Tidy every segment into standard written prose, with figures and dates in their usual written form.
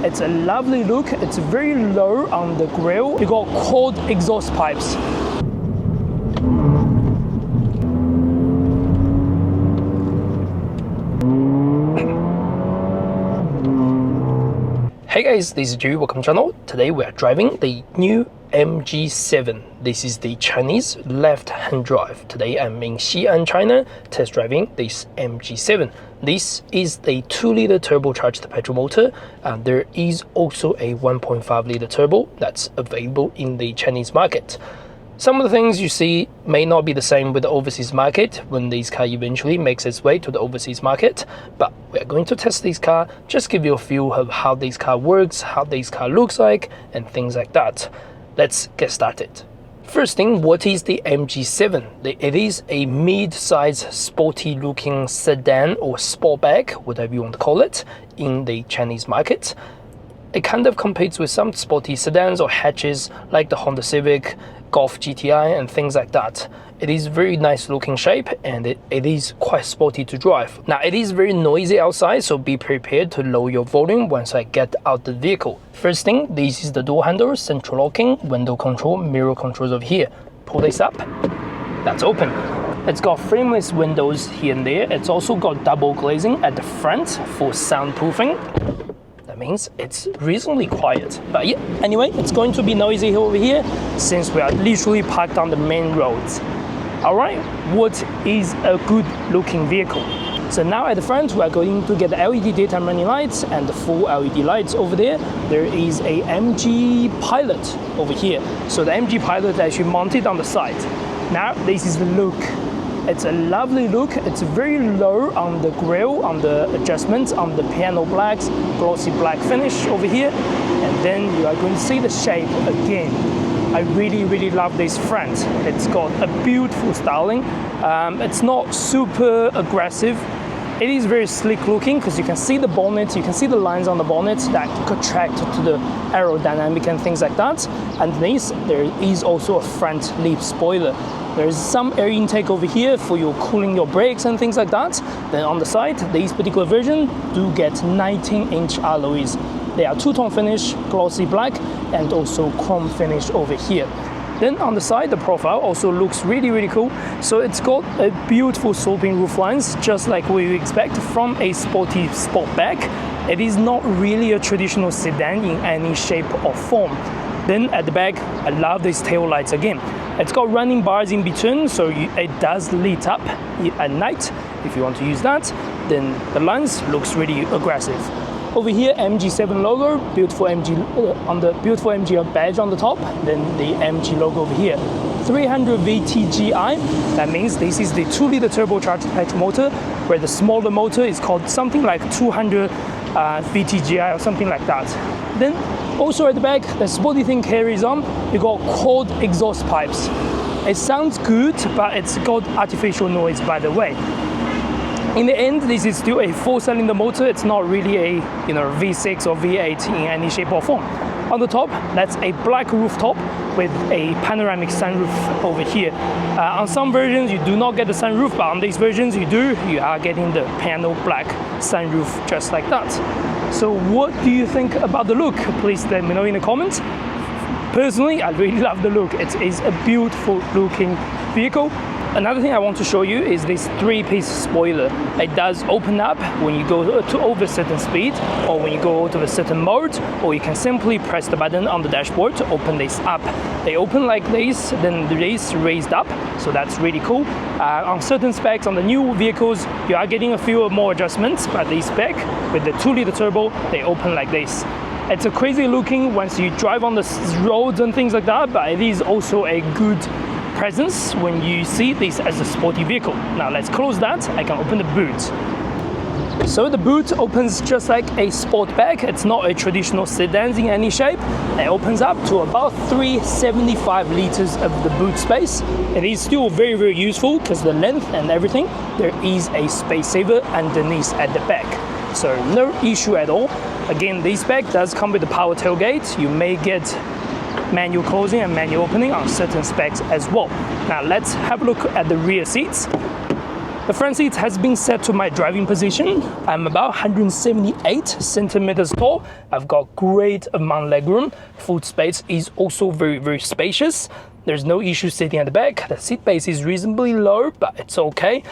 It's a lovely look. It's very low on the grille. You got quad exhaust pipes. Hey guys, this is Ju, welcome to the channel. Today we are driving the new MG7. This is the Chinese left-hand drive. Today I'm in Xi'an, China, test driving this MG7. This is the 2-liter turbocharged petrol motor, and there is also a 1.5-liter turbo that's available in the Chinese market. Some of the things you see may not be the same with the overseas market when this car eventually makes its way to the overseas market, but we're going to test this car, just give you a feel of how this car works, how this car looks like, and things like that. Let's get started. First thing, what is the MG7? It is a mid-size sporty looking sedan or sportback, whatever you want to call it, in the Chinese market. It kind of competes with some sporty sedans or hatches like the Honda Civic, Golf GTI and things like that. It is very nice looking shape, and it is quite sporty to drive. Now it is very noisy outside, so be prepared to lower your volume once I get out the vehicle. First thing, this is the door handle, central locking, window control, mirror controls over here. Pull this up, that's open. It's got frameless windows here and there. It's also got double glazing at the front for soundproofing. Means it's reasonably quiet, but yeah, anyway, it's going to be noisy over here since we are literally parked on the main roads. All right, what is a good looking vehicle? So now at the front we are going to get the LED daytime running lights and the full LED lights over there. There is a MG Pilot over here, so the MG Pilot is actually mounted on the side. Now this is the look. It's a lovely look. It's very low on the grille, on the adjustments, on the piano blacks, glossy black finish over here. And then you are going to see the shape again. I really love this front. It's got a beautiful styling. It's not super aggressive. It is very sleek looking because you can see the bonnet, you can see the lines on the bonnet that contract to the aerodynamic and things like that. Underneath, there is also a front leaf spoiler. There is some air intake over here for your cooling your brakes and things like that. Then on the side, this particular version do get 19-inch alloys. They are two-tone finish, glossy black, and also chrome finish over here. Then on the side, the profile also looks really cool. So it's got a beautiful sloping roof lines, just like we expect from a sporty sportback. It is not really a traditional sedan in any shape or form. Then at the back, I love these tail lights again. It's got running bars in between, so it does lit up at night. If you want to use that, then the lens looks really aggressive. Over here, MG7 logo, beautiful MG on the beautiful MG badge on the top. Then the MG logo over here. 300 VTGI. That means this is the 2-liter turbocharged petrol motor, where the smaller motor is called something like 200 VTGI or something like that. Then also at the back, the sporty thing carries on. You got quad exhaust pipes. It sounds good, but it's got artificial noise, by the way. In the end, this is still a 4-cylinder motor. It's not really a V6 or V8 in any shape or form. On the top, that's a black rooftop with a panoramic sunroof over here. On some versions, you do not get the sunroof, but on these versions, you do. You are getting the panel black sunroof just like that. So what do you think about the look? Please let me know in the comments. Personally, I really love the look. It is a beautiful looking vehicle. Another thing I want to show you is this 3-piece spoiler. It does open up when you go to over a certain speed, or when you go to a certain mode, or you can simply press the button on the dashboard to open this up. They open like this, then this raised up, so that's really cool. On certain specs, on the new vehicles, you are getting a few more adjustments, but this spec, with the 2-liter turbo, they open like this. It's a crazy looking once you drive on the roads and things like that, but it is also a good presence when you see this as a sporty vehicle. Now let's close that. I can open the boot. So the boot opens just like a sportback. It's not a traditional sedan in any shape. It opens up to about 375 liters of the boot space. It is still very useful because the length and everything. There is a space saver underneath at the back, so no issue at all. Again, this spec does come with the power tailgate. You may get manual closing and manual opening on certain specs as well. Now let's have a look at the rear seats. The front seat has been set to my driving position. I'm about 178 centimeters tall. I've got great amount of legroom. Foot space is also very spacious. There's no issue sitting at the back. The seat base is reasonably low, but it's okay.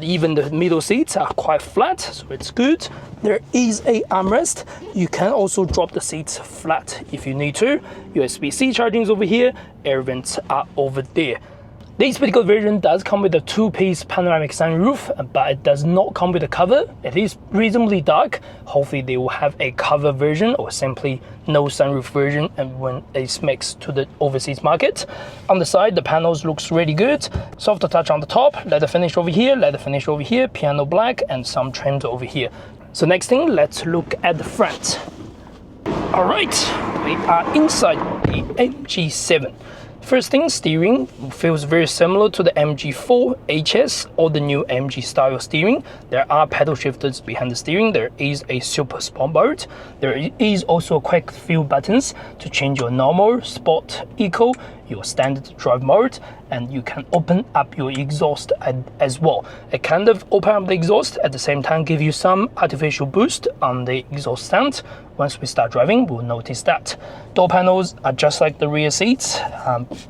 Even the middle seats are quite flat, so it's good. There is a armrest. You can also drop the seats flat if you need to. USB-C charging is over here. Air vents are over there. This particular version does come with a 2-piece panoramic sunroof, but it does not come with a cover. It is reasonably dark. Hopefully they will have a cover version or simply no sunroof version, and when it's mixed to the overseas market. On the side, the panels looks really good. Soft touch on the top, leather finish over here, leather finish over here, piano black, and some trims over here. So next thing, let's look at the front. All right, we are inside the MG7. First thing, steering feels very similar to the MG4 HS or the new MG style steering. There are pedal shifters behind the steering. There is a super sport mode. There is also quick few buttons to change your normal, sport, eco, your standard drive mode, and you can open up your exhaust as well. It kind of open up the exhaust at the same time give you some artificial boost on the exhaust stand. Once we start driving, we'll notice that. Door panels are just like the rear seats.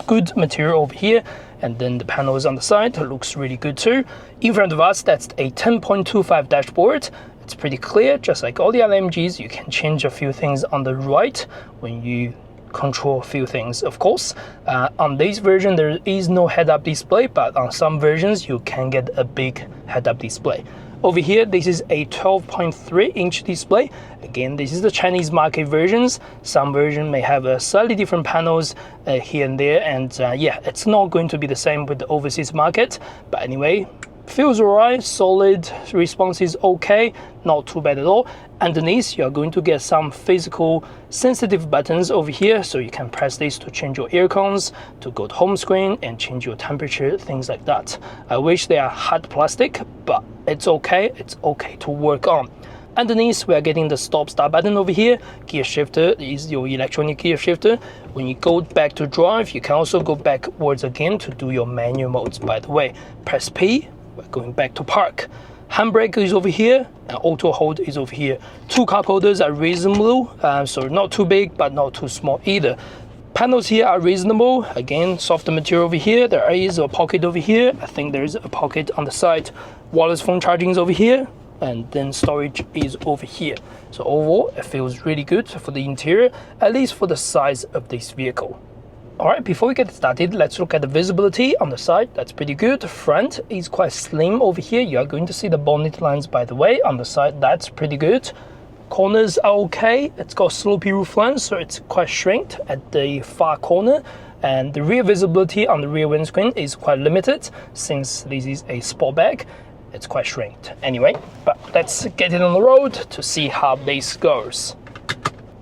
Good material over here, and then the panels on the side looks really good too. In front of us, that's a 10.25 dashboard. It's pretty clear, just like all the other MGs. You can change a few things on the right when you control a few things, of course. On this version, there is no head-up display, but on some versions, you can get a big head-up display. Over here, this is a 12.3-inch display. Again, this is the Chinese market versions. Some version may have a slightly different panels here and there, and yeah, it's not going to be the same with the overseas market. But anyway, feels alright, solid, response is okay, not too bad at all. Underneath, you are going to get some physical sensitive buttons over here, so you can press this to change your air cons, to go to home screen and change your temperature, things like that. I wish they are hard plastic, but it's okay to work on. Underneath, we are getting the stop start button over here. Gear shifter is your electronic gear shifter. When you go back to drive, you can also go backwards again to do your manual modes, by the way. Press P, we're going back to park. Handbrake is over here, and auto hold is over here. Two cup holders are reasonable, so not too big, but not too small either. Panels here are reasonable. Again, softer material over here. There is a pocket over here. I think there is a pocket on the side. Wireless phone charging is over here, and then storage is over here. So overall, it feels really good for the interior, at least for the size of this vehicle. Alright, before we get started, let's look at the visibility on the side. That's pretty good. The front is quite slim over here. You are going to see the bonnet lines, by the way. On the side, that's pretty good. Corners are okay. It's got slopey roof lines, so it's quite shrinked at the far corner. And the rear visibility on the rear windscreen is quite limited, since this is a sportback. It's quite shrinked. Anyway, but let's get it on the road to see how this goes.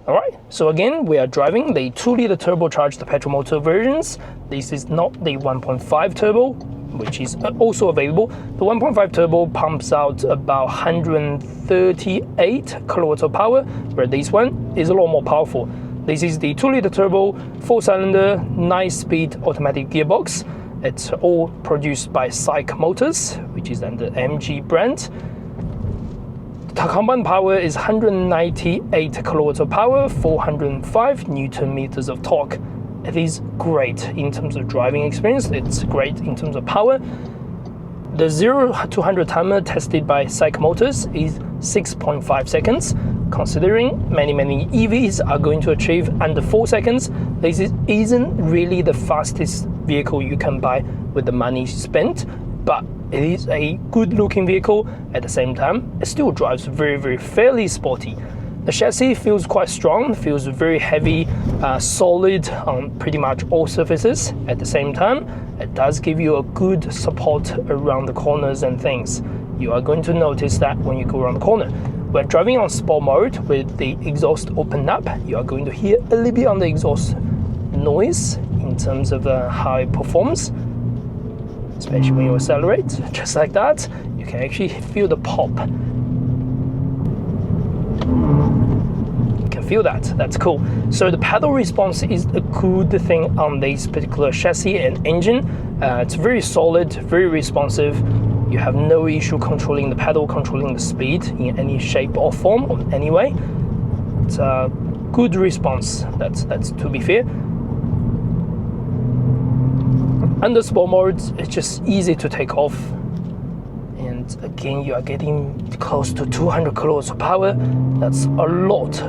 Alright, so again, we are driving the 2-liter turbocharged petrol motor versions. This is not the 1.5 turbo, which is also available. The 1.5 turbo pumps out about 138 kilowatts of power, where this one is a lot more powerful. This is the 2-liter turbo, 4-cylinder, 9-speed automatic gearbox. It's all produced by Spec Motors, which is under MG brand. The combined power is 198 kilowatts of power, 405 Newton meters of torque. It is great in terms of driving experience. It's great in terms of power. The 0 to 100 timer tested by Spec Motors is 6.5 seconds. Considering many EVs are going to achieve under 4 seconds, this isn't really the fastest vehicle you can buy with the money spent, but it is a good looking vehicle. At the same time, it still drives very fairly sporty. The chassis feels quite strong, feels very heavy, solid on pretty much all surfaces. At the same time, it does give you a good support around the corners and things. You are going to notice that when you go around the corner. We're driving on sport mode with the exhaust open up. You are going to hear a little bit on the exhaust noise in terms of how it performs, especially when you accelerate, just like that. You can actually feel the pop. You can feel that, that's cool. So the pedal response is a good thing on this particular chassis and engine. It's very solid, very responsive. You have no issue controlling the pedal, controlling the speed in any shape or form or any way. It's a good response, that's to be fair. Under sport mode, it's just easy to take off. And again, you are getting close to 200 kilowatts of power. That's a lot.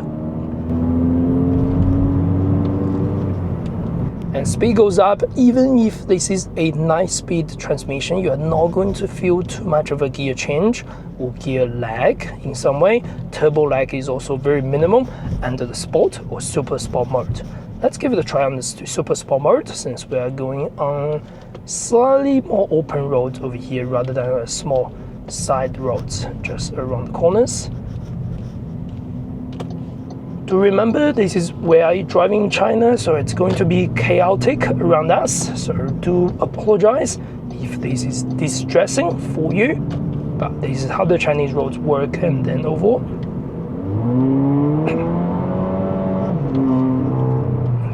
And speed goes up. Even if this is a 9-speed transmission, you are not going to feel too much of a gear change or gear lag in some way. Turbo lag is also very minimum under the sport or super sport mode. Let's give it a try on this super sport mode, since we are going on slightly more open roads over here rather than a small side roads just around the corners. To remember, this is where I'm driving in China, so it's going to be chaotic around us, so do apologize if this is distressing for you, but this is how the Chinese roads work. And then overall,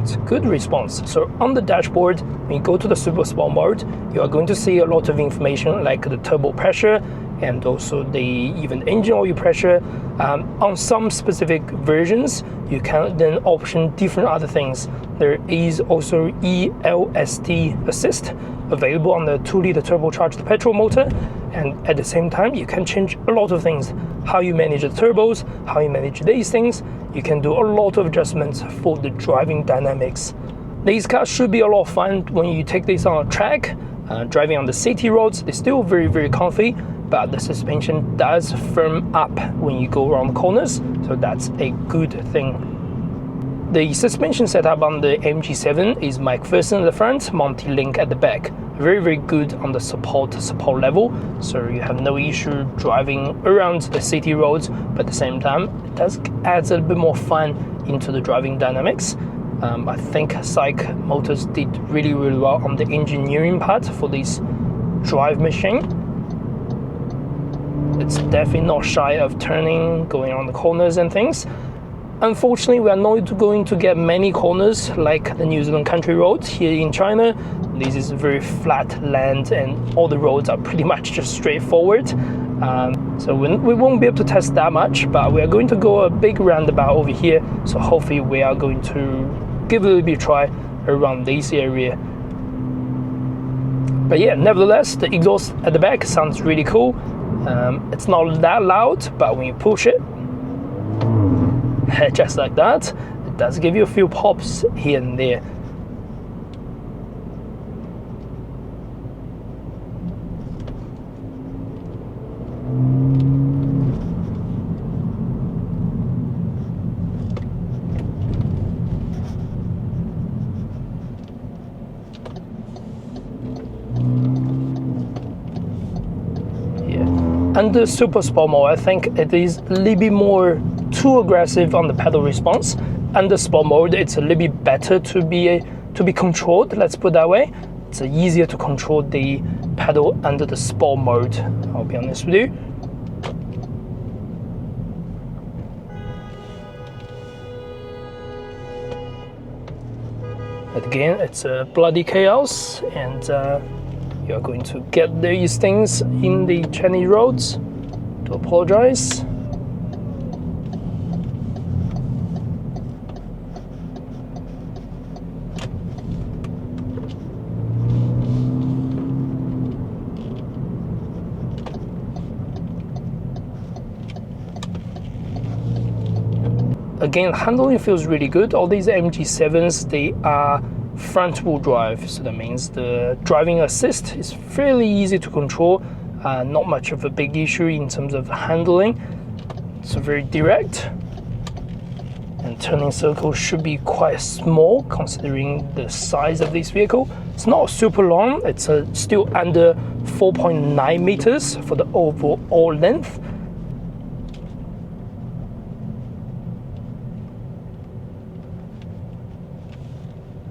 it's a good response. So on the dashboard, when you go to the super sport mode, you are going to see a lot of information like the turbo pressure and also the even engine oil pressure. On some specific versions, you can then option different other things. There is also ELST assist available on the 2-liter turbocharged petrol motor, and at the same time you can change a lot of things. How you manage the turbos, how you manage these things. You can do a lot of adjustments for the driving dynamics. These cars should be a lot of fun when you take this on a track. Driving on the city roads, they're still very comfy, but the suspension does firm up when you go around corners, so that's a good thing. The suspension setup on the MG7 is McPherson at the front, Multi-Link at the back. Very good on the support level, so you have no issue driving around the city roads, but at the same time it does add a little bit more fun into the driving dynamics. I think Psych Motors did really well on the engineering part for this drive machine. It's definitely not shy of turning, going on the corners and things. Unfortunately, we are not going to get many corners like the New Zealand country roads here in China. This is very flat land and all the roads are pretty much just straightforward. So we won't be able to test that much, but we are going to go a big roundabout over here. So hopefully we are going to give a little bit of a try around this area. But yeah, nevertheless, the exhaust at the back sounds really cool. It's not that loud, but when you push it, just like that, it does give you a few pops here and there. Under super sport mode, I think it is a little bit more too aggressive on the pedal response. Under sport mode, it's a little bit better to be controlled, let's put it that way. It's easier to control the pedal under the sport mode, I'll be honest with you. But again, it's a bloody chaos, and you are going to get these things in the Chinese roads. To apologize. Again, handling feels really good. All these MG7s, they are front wheel drive, so that means the driving assist is fairly easy to control, not much of a big issue in terms of handling. It's very direct, and turning circles should be quite small considering the size of this vehicle. It's not super long, it's still under 4.9 meters for the overall length.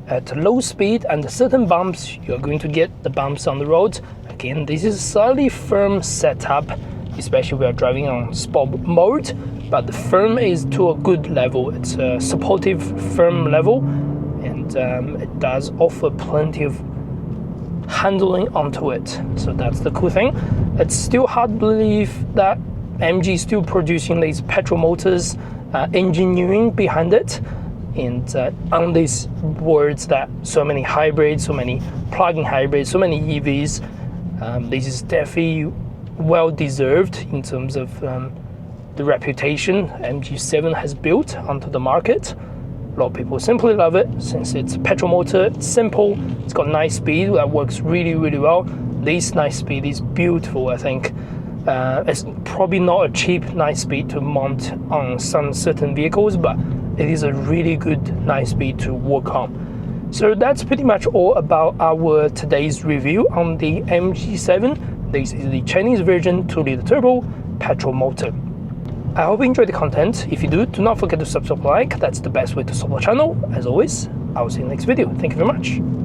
At low speed and certain bumps, you're going to get the bumps on the road. Again, this is a slightly firm setup, especially we are driving on sport mode, but the firm is to a good level. It's a supportive firm level, and it does offer plenty of handling onto it. So that's the cool thing. It's still hard to believe that MG is still producing these petrol motors, engineering behind it, and on these words that so many hybrids, so many plug-in hybrids, so many EVs, this is definitely well deserved in terms of the reputation MG7 has built onto the market. A lot of people simply love it since it's a petrol motor, it's simple, it's got nice speed that works really, really well. This nice speed is beautiful, I think. It's probably not a cheap nice speed to mount on some certain vehicles, but it is a really good nice speed to work on. So that's pretty much all about our today's review on the MG7. This is the Chinese version 2-liter turbo petrol motor. I hope you enjoyed the content. If you do not forget to subscribe, like. That's the best way to support the channel. As always, I will see you in the next video. Thank you very much.